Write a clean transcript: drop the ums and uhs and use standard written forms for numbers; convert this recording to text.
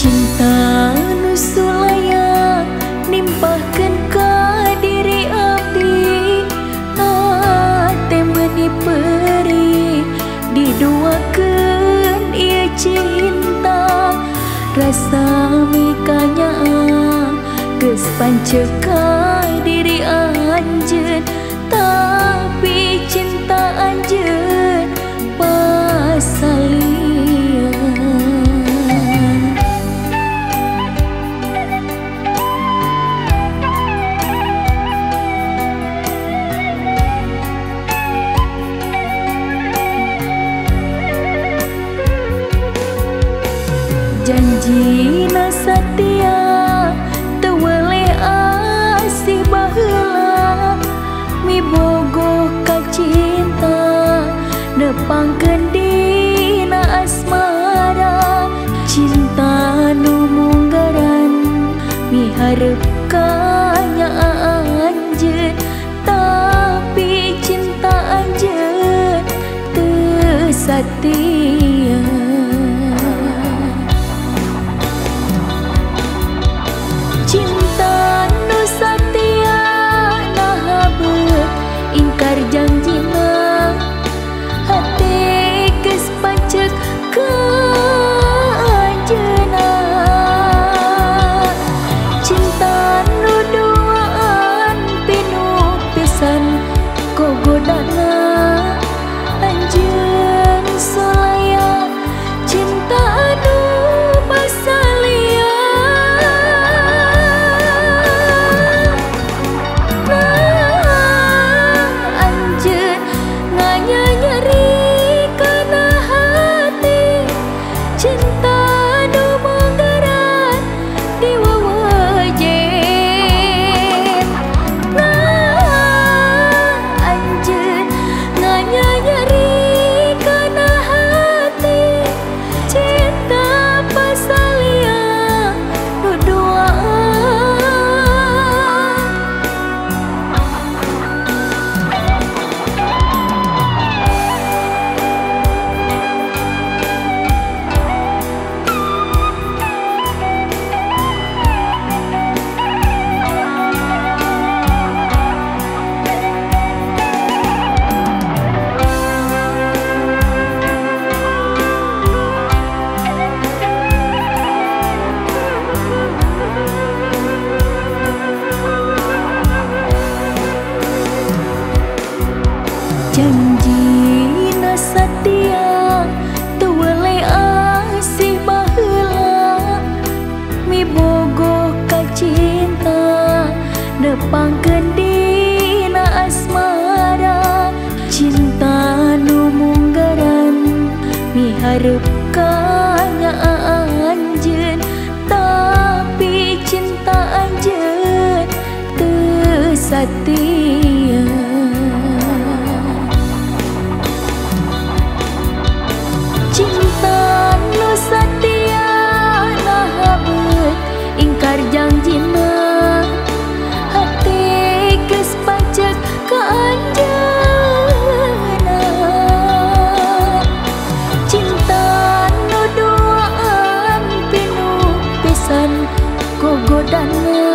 Cinta nu sulaya nimpahkeun ka diri abdi, hate meuni peuri diduakeun ieu cinta. Rasa mikanya geus panceu ka diri anjeun, tapi cinta anjeun pasalian. Janjina satia teu weleh asih baheula, mibogoh ka cinta nepangkeun dina asmara. Cinta nu munggaran miharep ka nya anjeun, tapi cinta anjeun teu satia. Cinta nu satia naha beut ingkar janjina, hate geus pancek ka anjeunna. Cinta nu duaan pinuh pisan gogodana anjeun solaya. Cinta nu janjina satia teu weleh asih baheula, mibogoh ka cinta nepangkeun dina asmara. Cinta nu munggaran miharep ka nya anjeun, tapi cinta anjeun teu satia. Cinta nu satia naha beut ingkar janjina, hate geus pancek ka anjeunna. Cinta nu duaan pinuh pisan gogodana